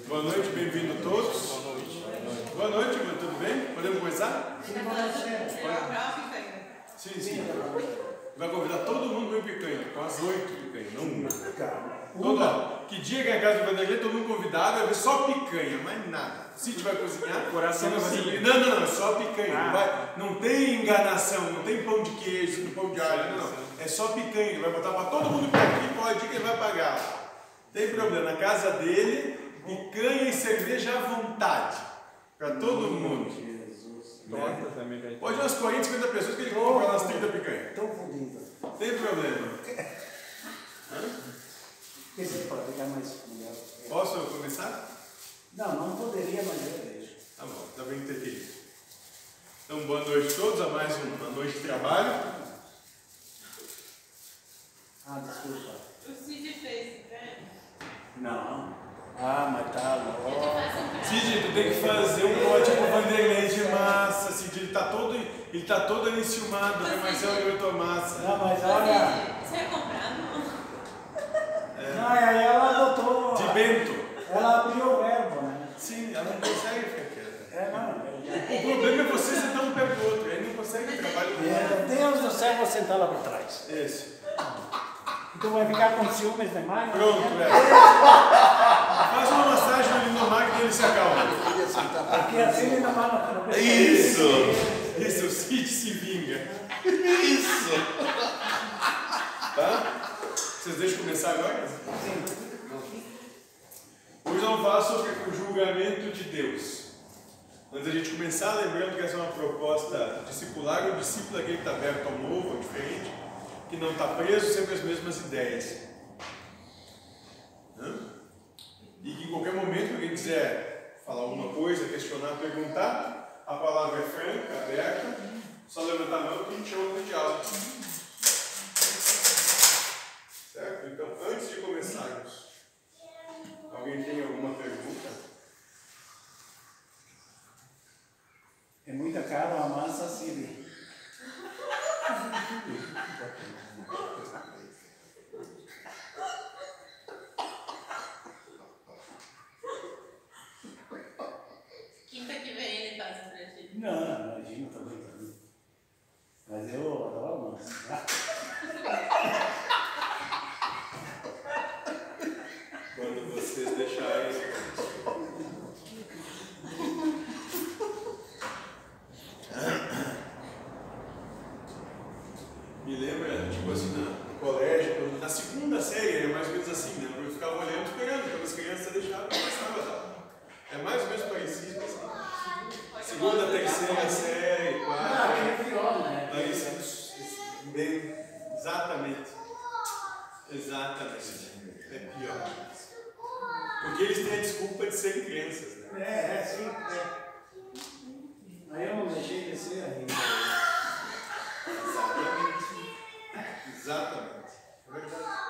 Boa noite, bem-vindo a todos. Boa noite. Boa noite, mano, tudo bem? Podemos começar? Sim, sim. Vai convidar todo mundo para ir picanha, com as 8 picanhas, não uma. Que dia que é a casa do Vanderlei, todo mundo convidado, vai ver só picanha, mais nada. Se tiver cozinhar, coração assim. Não, só picanha. Não tem enganação, não tem pão de queijo, não pão de alho, não. É só picanha, ele vai botar para todo mundo que aqui, pode ir que ele vai pagar. Não tem problema, na casa dele, picanha e cerveja à vontade. Para todo mundo. Torta também. Pode umas 40, 50 pessoas que ele compra umas 30 picanhas. Tão fodido. Não tem problema. Pensei para pegar mais melhor. Posso começar? Não poderia, mas eu deixo. Tá bom, tá bem entendido. Então, boa noite a todos, a mais uma noite de trabalho. Desculpa. O Cid fez, né? Não. Mas tá louco. Cid, tu tem que fazer um código Vanderlei de massa, Cid, ele tá todo enciumado, né? Mas eu tô massa. Não, mas olha. Você é comprado? Não, aí ela adotou. De Bento. Ela abriu o verbo, né? Sim, ela não consegue ficar quieta. O problema é você sentar um pé pro outro, aí não consegue trabalhar com Meu Deus do céu, vou sentar lá por trás. Isso. Tu vai ficar com ciúmes demais? Pronto, velho. Faz uma massagem no Lindomar que ele se acalma. Aqui assim ele não vai. Isso, o Cid se vinga. Isso. Tá? Vocês deixam começar agora? Sim. Hoje vamos falar sobre o julgamento de Deus. Antes da gente começar, lembrando que essa é uma proposta discipular, o discípulo é aquele que está aberto ao novo, ao diferente, que não está preso sempre às mesmas ideias. E que em qualquer momento alguém quiser falar alguma coisa, questionar, perguntar, a palavra é franca, aberta, só levantar a mão que a gente chama de diálogo. Certo? Então, antes de começarmos, alguém tem alguma pergunta? É muita cara a massa assim. Quinta que vem ele faz pra gente. Não, imagina, tá bem. Mas eu adoro massa. Quando vocês deixarem. Me lembra, tipo assim, no colégio, na segunda série, era mais ou menos assim, né? Eu ficava olhando, esperando, quando as crianças deixavam, começava. É mais ou menos parecido assim. Segunda, terceira série, quarta. É pior, né? Exatamente. É pior. Porque eles têm a desculpa de serem crianças, né? Sim. Aí eu não deixei de ser ainda. Exatamente. Verdade.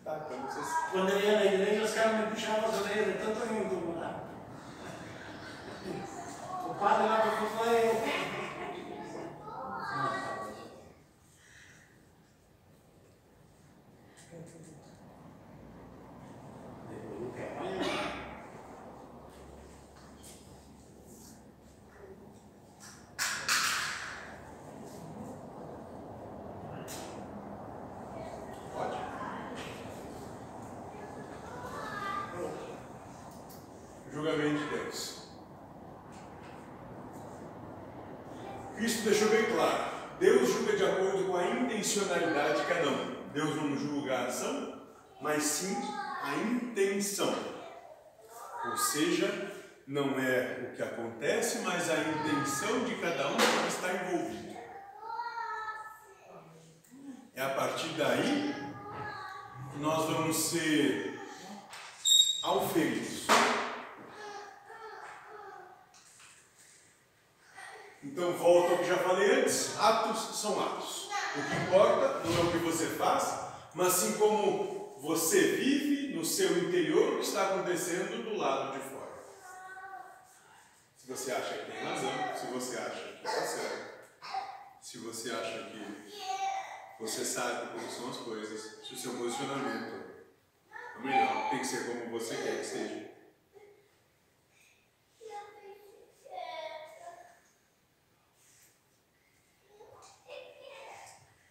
Tá, quando vocês. Quando eu ia na igreja, os caras me puxavam as orelhas, de tanto eu incomodava. O padre lá para falou, Julgamento de Deus. Cristo deixou bem claro, Deus julga de acordo com a intencionalidade de cada um. Deus não julga a ação, mas sim a intenção. Ou seja, não é o que acontece, mas a intenção de cada um que está envolvido. É a partir daí que nós vamos ser auferidos. Então, volto ao que já falei antes, atos são atos. O que importa não é o que você faz, mas sim como você vive no seu interior o que está acontecendo do lado de fora. Se você acha que tem razão, se você acha que está certo, se você acha que você sabe como são as coisas, se o seu posicionamento, ou melhor, tem que ser como você quer que seja.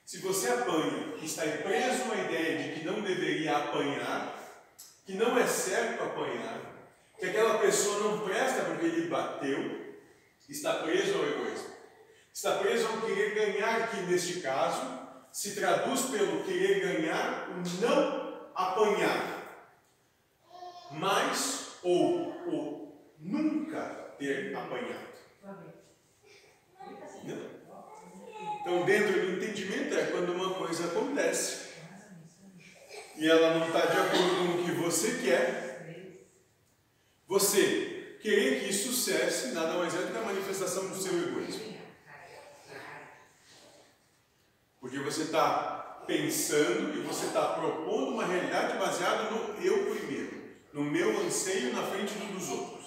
Se você apanha e está preso à ideia de que não deveria apanhar, que não é certo apanhar, que aquela pessoa não presta porque ele bateu, está preso ao egoísmo. Está preso ao querer ganhar, que neste caso se traduz pelo querer ganhar o não apanhar, mas ou nunca ter apanhado. Não. Então, dentro do entendimento é quando uma coisa acontece e ela não está de acordo com o que você quer, você querer que isso cesse nada mais é do que a manifestação do seu egoísmo. Porque você está pensando e você está propondo uma realidade baseada no eu primeiro, no meu anseio na frente dos outros.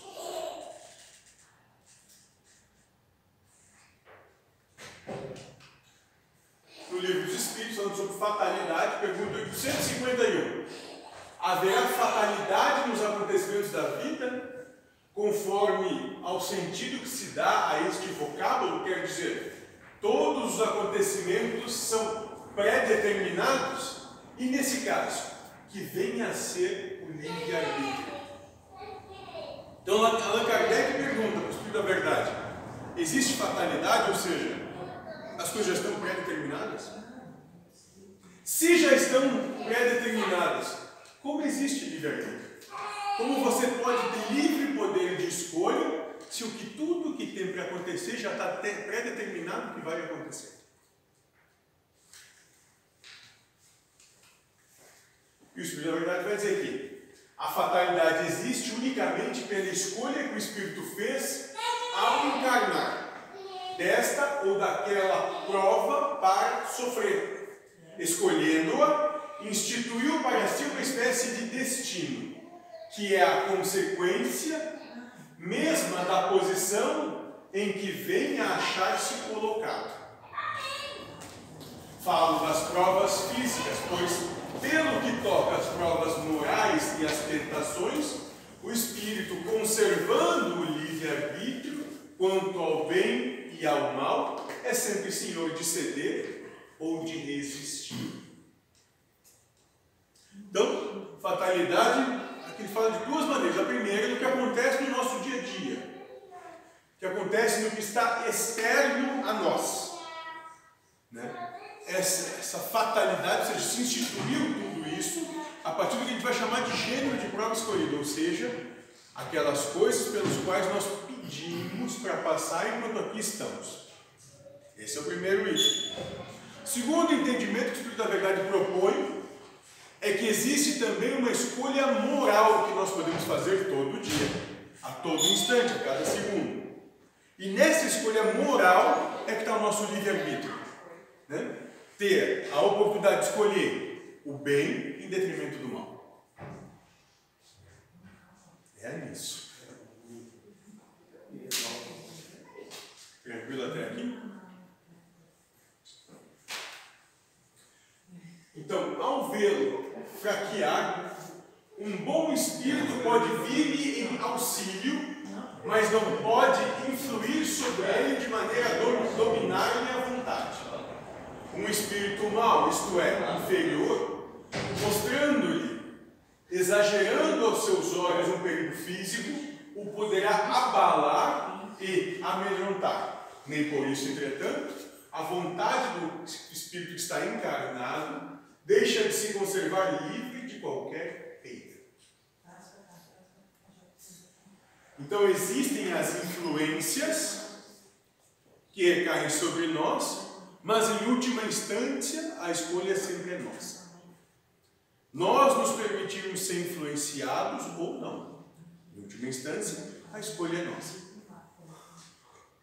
No livro dos Espíritos, falando sobre fatalidade, pergunta 851. Haverá fatalidade nos acontecimentos da vida, conforme ao sentido que se dá a este vocábulo? Quer dizer, todos os acontecimentos são pré-determinados? E nesse caso, que venha a ser o livre-arbítrio. Então, Allan Kardec pergunta para o Espírito da Verdade: existe fatalidade, ou seja, as coisas já estão pré-determinadas? Se já estão pré-determinadas, como existe livre-arbítrio? Como você pode ter livre poder de escolha se tudo que tem para acontecer já está pré-determinado que vai acontecer? E o Espírito da Verdade vai dizer que a fatalidade existe unicamente pela escolha que o Espírito fez ao encarnar desta ou daquela prova para sofrer. Escolhendo-a, instituiu para si uma espécie de destino, que é a consequência mesma da posição em que venha a achar-se colocado. Falo das provas físicas, pois, pelo que toca às provas morais e às tentações, o espírito, conservando o livre-arbítrio quanto ao bem e ao mal, é sempre senhor de ceder ou de resistir. Então, fatalidade, aqui ele fala de duas maneiras. A primeira é no que acontece no nosso dia a dia, que acontece no que está externo a nós, né? Essa fatalidade, ou seja, se instituiu tudo isso a partir do que a gente vai chamar de gênero de prova escolhida, ou seja, aquelas coisas pelas quais nós pedimos para passar enquanto aqui estamos. Esse é o primeiro item. Segundo entendimento que o Espírito da Verdade propõe é que existe também uma escolha moral que nós podemos fazer todo dia, a todo instante, a cada segundo. E nessa escolha moral é que está o nosso livre-arbítrio, né? Ter a oportunidade de escolher o bem em detrimento do mal. É nisso. Tranquilo até aqui? Então, ao vê-lo fraquear, um bom espírito pode vir-lhe em auxílio, mas não pode influir sobre ele de maneira a dominar-lhe a vontade. Um espírito mau, isto é, inferior, mostrando-lhe, exagerando aos seus olhos um perigo físico, o poderá abalar e amedrontar. Nem por isso, entretanto, a vontade do espírito que está encarnado deixa de se conservar livre de qualquer peita. Então existem as influências que recaem sobre nós, mas em última instância a escolha sempre é nossa. Nós nos permitirmos ser influenciados ou não. Em última instância, a escolha é nossa.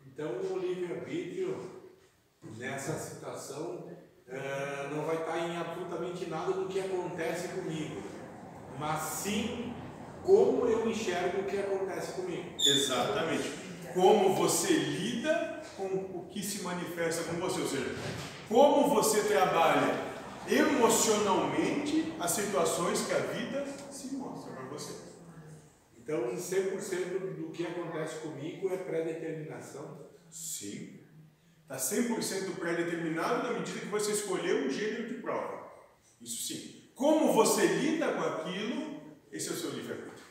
Então o livre-arbítrio nessa situação não vai estar em absolutamente nada do que acontece comigo, mas sim como eu enxergo o que acontece comigo. Exatamente. Como você lida com o que se manifesta com você, ou seja, como você trabalha emocionalmente as situações que a vida se mostra. Então 100% do que acontece comigo é pré-determinação? Sim. Está 100% pré-determinado na medida que você escolheu um gênero de prova. Isso sim. Como você lida com aquilo, esse é o seu livre-arbítrio.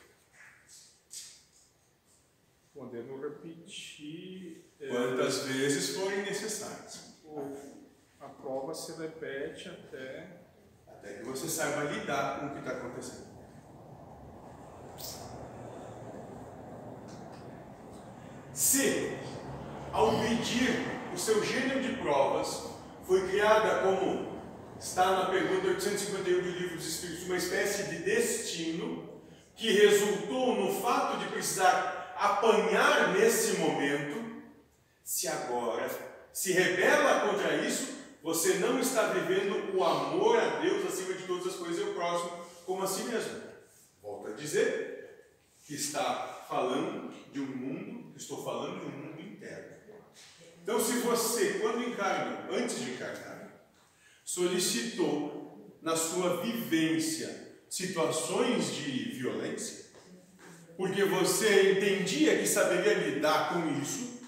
Podendo repetir. Quantas vezes forem necessárias. A prova se repete até que você saiba lidar com o que está acontecendo. Se, ao pedir o seu gênero de provas, foi criada como está na pergunta 851 do Livro dos Espíritos, uma espécie de destino que resultou no fato de precisar apanhar nesse momento, se agora se rebela contra isso, você não está vivendo o amor a Deus acima de todas as coisas e o próximo como a si mesmo. Volto a dizer que está falando de um mundo, estou falando de um mundo interno. Então, se você, quando encarnou, antes de encarnar, solicitou na sua vivência situações de violência, porque você entendia que saberia lidar com isso,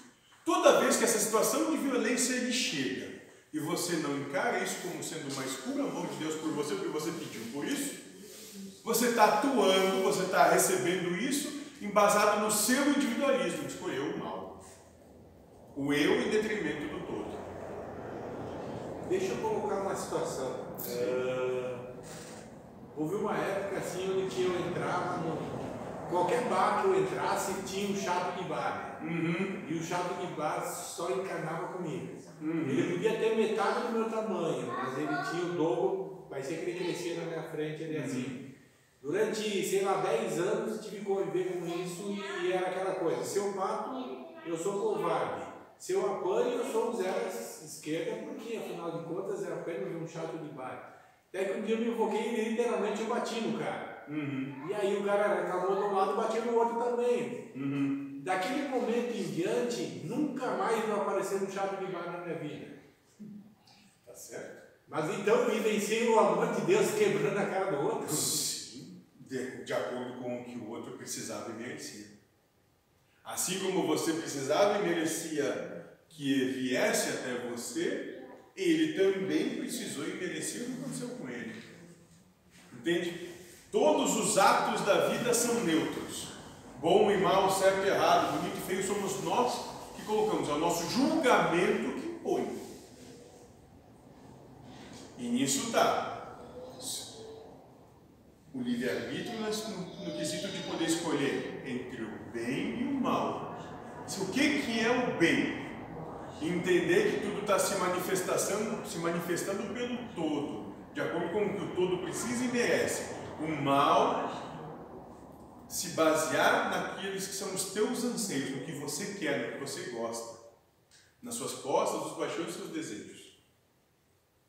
toda vez que essa situação de violência lhe chega, e você não encara isso como sendo o mais puro amor de Deus por você, porque você pediu por isso, você está atuando, você está recebendo isso, embasado no seu individualismo, de escolher o mal. O eu em detrimento do todo. Deixa eu colocar uma situação. Houve uma época assim onde eu entrava no... Qualquer bar que eu entrasse tinha um chato de bar. E o chato de bar só encarnava comigo. Ele podia ter metade do meu tamanho, mas ele tinha o dobro, parecia que ele crescia na minha frente, ele assim. Durante, sei lá, 10 anos tive que conviver com isso e era aquela coisa, se eu mato, eu sou covarde. Se eu apanho, eu sou um zero esquerda, porque afinal de contas era apenas um chato de bar. Até que um dia eu me invoquei e literalmente eu bati no cara. E aí o cara acabou de um lado e batia no outro também. Daquele momento em diante, nunca mais vai aparecer um chato de bar na minha vida. Tá certo? Mas então vivenciei o amor de Deus quebrando a cara do outro. Sim, de acordo com o que o outro precisava e merecia. Assim como você precisava e merecia que viesse até você, ele também precisou e merecia o que aconteceu com ele. Entende? Todos os atos da vida são neutros. Bom e mal, certo e errado, bonito e feio, somos nós que colocamos. É o nosso julgamento que impõe. E nisso está o livre-arbítrio no quesito de poder escolher entre o bem e o mal. O que é o bem? Entender que tudo está se manifestando pelo todo, de acordo com o que o todo precisa e merece. O mal, se basear naqueles que são os teus anseios, no que você quer, no que você gosta, nas suas postas, os paixões e os seus desejos.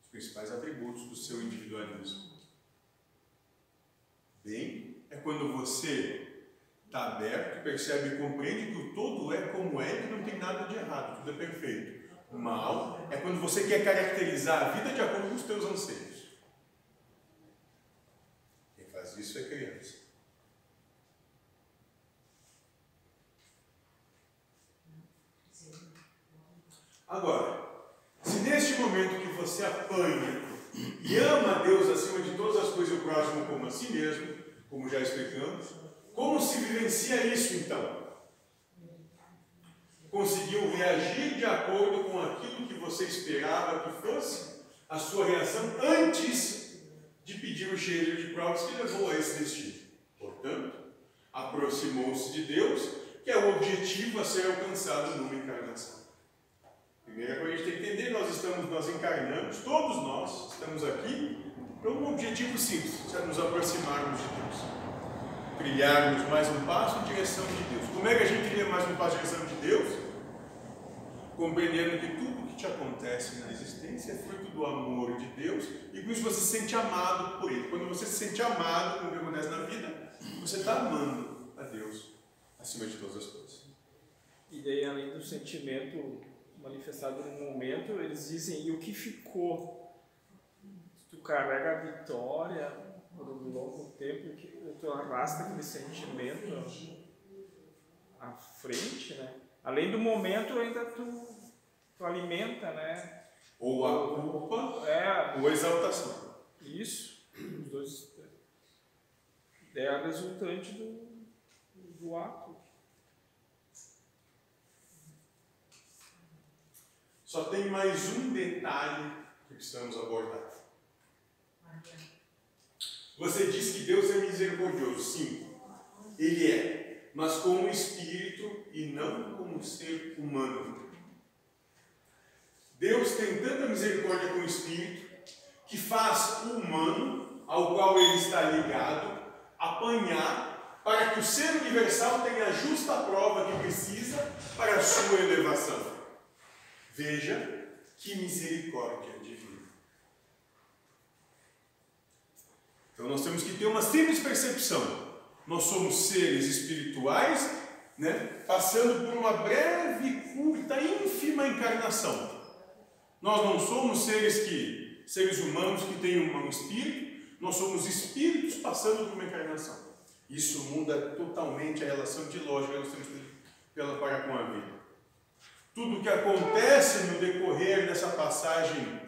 Os principais atributos do seu individualismo. Bem, é quando você está aberto, percebe e compreende que o todo é como é e que não tem nada de errado, tudo é perfeito. O mal é quando você quer caracterizar a vida de acordo com os teus anseios. Quem faz isso é criança. Agora, se neste momento que você apanha e ama a Deus acima de todas as coisas e o próximo como a si mesmo, como já explicamos, como se vivencia isso então? Conseguiu reagir de acordo com aquilo que você esperava que fosse a sua reação antes de pedir o gênero de provas que levou a esse destino. Portanto, aproximou-se de Deus, que é o objetivo a ser alcançado numa encarnação. Primeira coisa que a gente tem que entender, nós encarnamos, todos nós estamos aqui para um objetivo simples, é nos aproximarmos de Deus. Trilharmos mais um passo em direção de Deus. Como é que a gente trilha mais um passo em direção de Deus? Compreendendo que tudo que te acontece na existência é fruto do amor de Deus e com isso você se sente amado por Ele. Quando você se sente amado com o que acontece na vida, você está amando a Deus acima de todas as coisas. E daí, além do sentimento manifestado no momento, eles dizem, e o que ficou? Tu carrega a vitória por um longo tempo, que tu arrasta aquele sentimento à frente, né? Além do momento, ainda tu alimenta, né? Ou a culpa, ou a exaltação. Isso. Os dois é a resultante do ato. Só tem mais um detalhe que precisamos abordar. Você diz que Deus é misericordioso. Sim, Ele é, mas como espírito e não como ser humano. Deus tem tanta misericórdia com o espírito que faz o humano, ao qual ele está ligado, apanhar para que o ser universal tenha a justa prova que precisa para a sua elevação. Veja que misericórdia divina. Então nós temos que ter uma simples percepção. Nós somos seres espirituais, né, passando por uma breve, curta, ínfima encarnação. Nós não somos seres humanos que têm um espírito, nós somos espíritos passando por uma encarnação. Isso muda totalmente a relação de lógica que nós temos para com a vida. Tudo que acontece no decorrer dessa passagem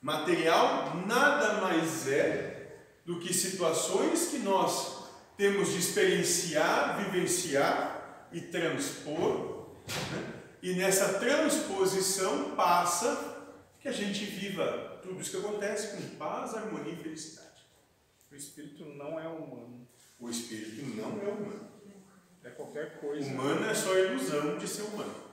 material nada mais é do que situações que nós temos de experienciar, vivenciar e transpor, né? E nessa transposição passa que a gente viva tudo isso que acontece com paz, harmonia e felicidade. O espírito não é humano. O espírito não é humano. É qualquer coisa. Humano é só a ilusão de ser humano.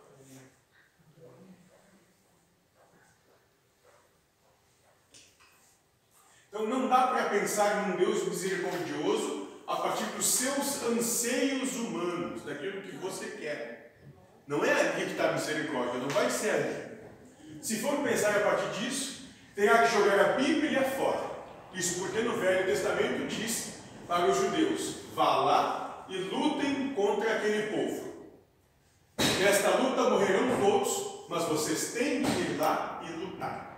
Então não dá para pensar num Deus misericordioso a partir dos seus anseios humanos, daquilo que você quer. Não é ali que está a misericórdia, não vai ser ali. Se for pensar a partir disso, terá que jogar a Bíblia fora. Isso porque no Velho Testamento diz para os judeus: vá lá e lutem contra aquele povo. Nesta luta morrerão todos, mas vocês têm que ir lá e lutar.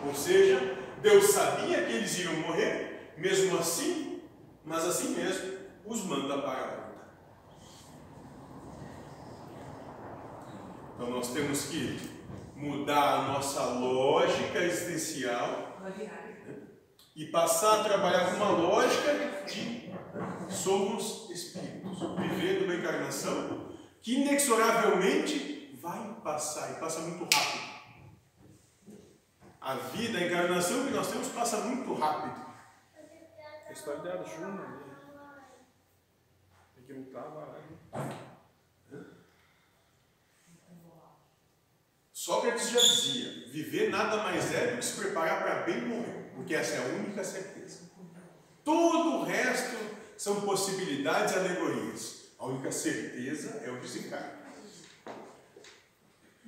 Ou seja, Deus sabia que eles iriam morrer, mesmo assim, mas assim mesmo, os manda para a luta. Então nós temos que mudar a nossa lógica existencial, né, e passar a trabalhar com uma lógica de somos espíritos, vivendo uma encarnação que inexoravelmente vai passar, e passa muito rápido. A vida, a encarnação que nós temos passa muito rápido. A história da Arjuna ali. Tem que lutar lá. Sócrates já dizia: viver nada mais é do que se preparar para bem morrer, porque essa é a única certeza. Todo o resto são possibilidades e alegorias. A única certeza é o desencarne.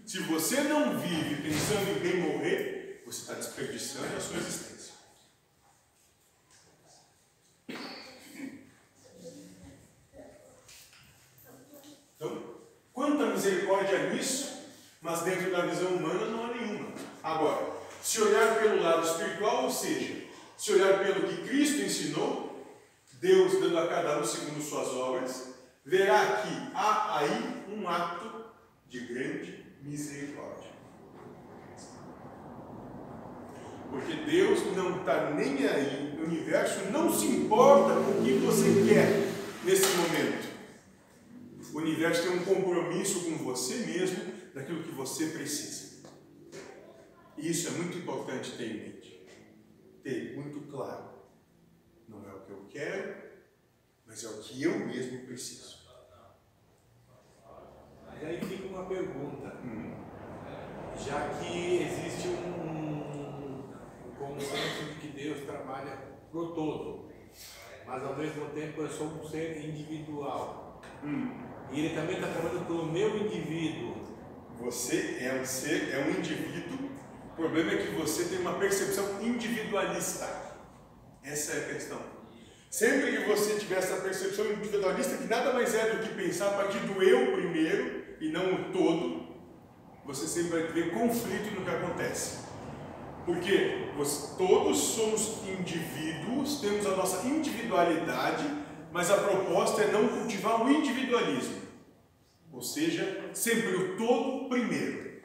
Se você não vive pensando em bem morrer, você está desperdiçando a sua existência. Então, quanta misericórdia nisso, mas dentro da visão humana não há nenhuma. Agora, se olhar pelo lado espiritual, ou seja, se olhar pelo que Cristo ensinou, Deus dando a cada um segundo suas obras, verá que há aí um ato de grande misericórdia. Porque Deus não está nem aí, o universo não se importa com o que você quer nesse momento. O universo tem um compromisso com você mesmo, daquilo que você precisa. E isso é muito importante ter em mente. Ter muito claro. Não é o que eu quero, mas é o que eu mesmo preciso. Mas aí fica uma pergunta. Já que existe um consenso de que Deus trabalha pro todo, mas ao mesmo tempo eu sou um ser individual. E Ele também está trabalhando pelo meu indivíduo. Você é um ser, é um indivíduo. O problema é que você tem uma percepção individualista. Essa é a questão. Sempre que você tiver essa percepção individualista, que nada mais é do que pensar a partir do eu primeiro e não o todo, você sempre vai ter conflito no que acontece. Porque todos somos indivíduos, temos a nossa individualidade, mas a proposta é não cultivar o individualismo. Ou seja, sempre o todo primeiro,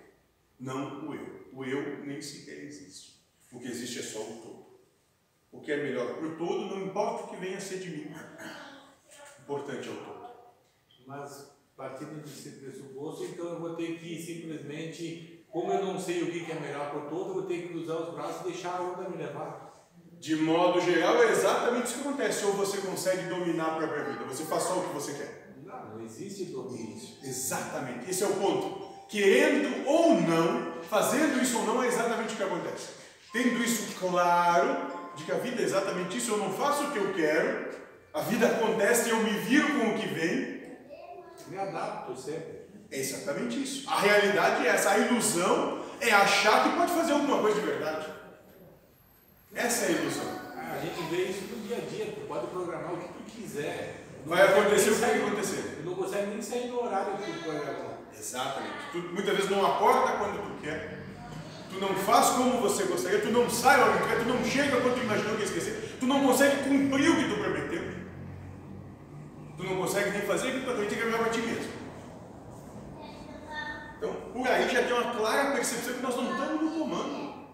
não o eu. O eu nem sequer existe. O que existe é só o todo. O que é melhor para o todo, não importa o que venha a ser de mim. O importante é o todo. Mas, partindo desse pressuposto, então eu vou ter que simplesmente, como eu não sei o que é melhor para o todo, eu vou ter que cruzar os braços e deixar a onda me levar. De modo geral, é exatamente isso que acontece. Ou você consegue dominar a própria vida, você faz só o que você quer. Não existe domínio. Exatamente, esse é o ponto. Querendo ou não, fazendo isso ou não, é exatamente o que acontece. Tendo isso claro, de que a vida é exatamente isso, eu não faço o que eu quero, a vida acontece e eu me viro com o que vem. Me adapto sempre. É exatamente isso. A realidade é essa, a ilusão é achar que pode fazer alguma coisa de verdade. Essa é a ilusão. A gente vê isso no dia a dia, tu pode programar o que tu quiser. Vai acontecer o que tem que acontecer. Tu não consegue nem sair do horário que tu programou. Exatamente. Tu muitas vezes não acorda quando tu quer. Tu não faz como você gostaria, tu não sai onde tu quer, tu não chega quando tu imaginou que ia esquecer, tu não consegue cumprir o que tu prometeu. Tu não consegue nem fazer o que tu prometeu, que é melhor para ti mesmo. Então, por aí já tem uma clara percepção que nós não estamos no comando.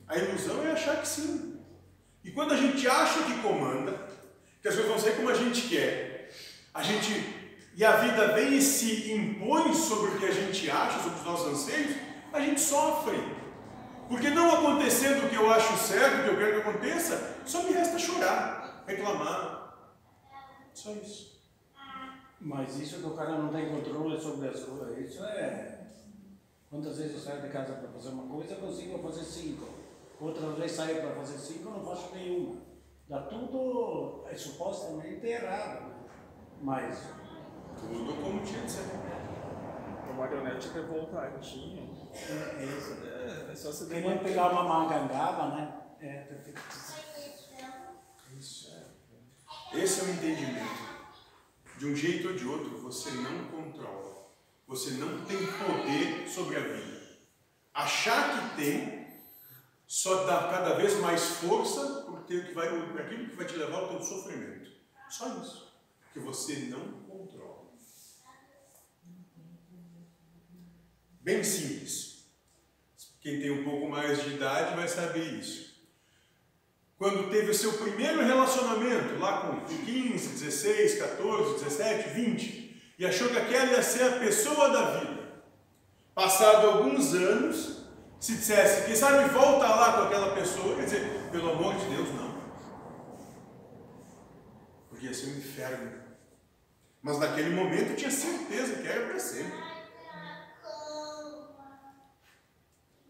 A ilusão é achar que sim. E quando a gente acha que comanda, que as coisas vão sair como a gente quer, e a vida vem e se impõe sobre o que a gente acha, sobre os nossos anseios, a gente sofre. Porque não acontecendo o que eu acho certo, o que eu quero que aconteça, só me resta chorar, reclamar. Só isso. Mas isso que o cara não tem controle sobre as coisas, isso é... Quantas vezes eu saio de casa para fazer uma coisa, eu consigo fazer 5. Outras vezes saio para fazer 5, eu não faço nenhuma. Dá tudo supostamente errado. Mas... Tudo como tinha de ser. A marionete revoltadinha. É só se queria pegar uma mangangaba, né? Isso. Esse é o entendimento. De um jeito ou de outro, você não controla. Você não tem poder sobre a vida. Achar que tem só dá cada vez mais força para aquilo que vai te levar ao teu sofrimento. Só isso. Que você não controla. Bem simples. Quem tem um pouco mais de idade vai saber isso. Quando teve o seu primeiro relacionamento, lá com 15, 16, 14, 17, 20, e achou que aquela ia ser a pessoa da vida. Passado alguns anos, se dissesse, quem sabe volta lá com aquela pessoa, quer dizer, pelo amor de Deus, não. Porque ia ser um inferno. Mas naquele momento tinha certeza que era para sempre.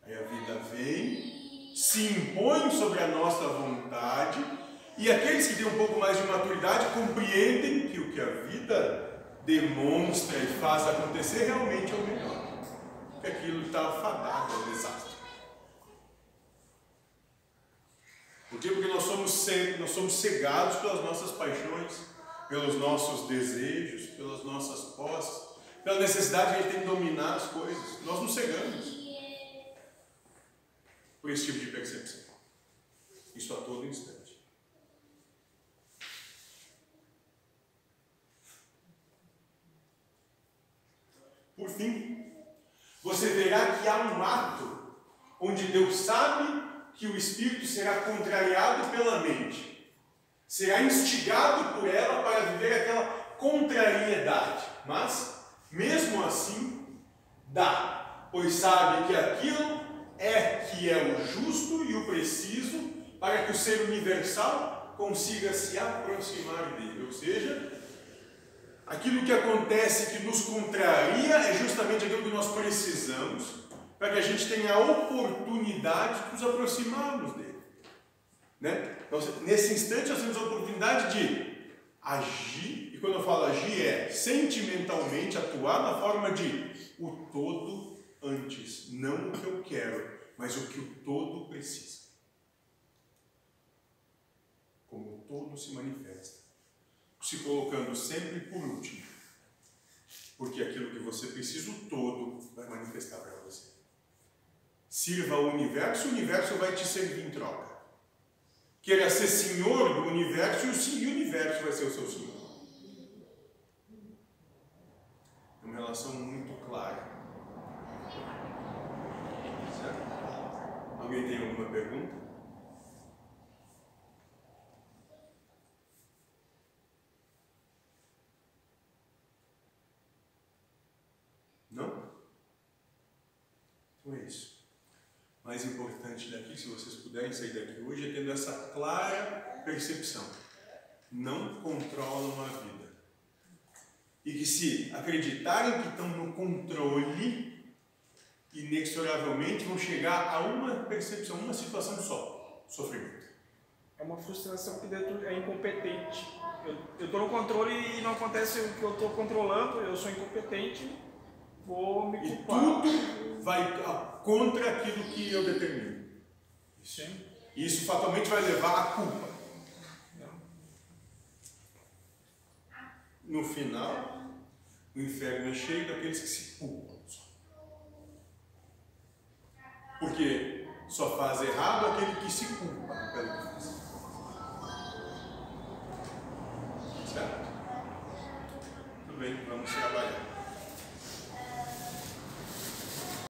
Aí a vida vem, se impõe sobre a nossa vontade, e aqueles que têm um pouco mais de maturidade compreendem que o que a vida demonstra e faz acontecer realmente é o melhor. Que aquilo está fadado ao desastre. Por quê? Porque nós somos cegados pelas nossas paixões, pelos nossos desejos, pelas nossas posses, pela necessidade que a gente tem de dominar as coisas. Nós nos cegamos por esse tipo de percepção. Isso a todo instante. Por fim, você verá que há um ato onde Deus sabe que o espírito será contrariado pela mente. Será instigado por ela para viver aquela contrariedade. Mas, mesmo assim, dá, pois sabe que aquilo que é o justo e o preciso para que o ser universal consiga se aproximar dele. Ou seja, aquilo que acontece que nos contraria é justamente aquilo que nós precisamos para que a gente tenha a oportunidade de nos aproximarmos dele. Né? Então, nesse instante nós temos a oportunidade de agir, e quando eu falo agir é sentimentalmente atuar na forma de o todo antes, não o que eu quero, mas o que o todo precisa. Como o todo se manifesta, se colocando sempre por último, porque aquilo que você precisa, o todo vai manifestar para você. Sirva ao universo, o universo vai te servir em troca. Queira ser senhor do universo e o universo vai ser o seu senhor. É uma relação muito clara. Certo? Alguém tem alguma pergunta? Não? Então é isso. O mais importante daqui, se vocês puderem sair daqui hoje, é tendo essa clara percepção. Não controlam a vida. E que se acreditarem que estão no controle, inexoravelmente vão chegar a uma percepção, uma situação só: sofrimento. É uma frustração que dentro é incompetente. Eu estou no controle e não acontece o que eu estou controlando, eu sou incompetente, vou me culpar. E tudo vai contra aquilo que eu determino. Sim. Isso fatalmente vai levar à culpa. No final, o inferno é cheio daqueles que se culpam. Porque só faz errado aquele que se culpa pelo que faz.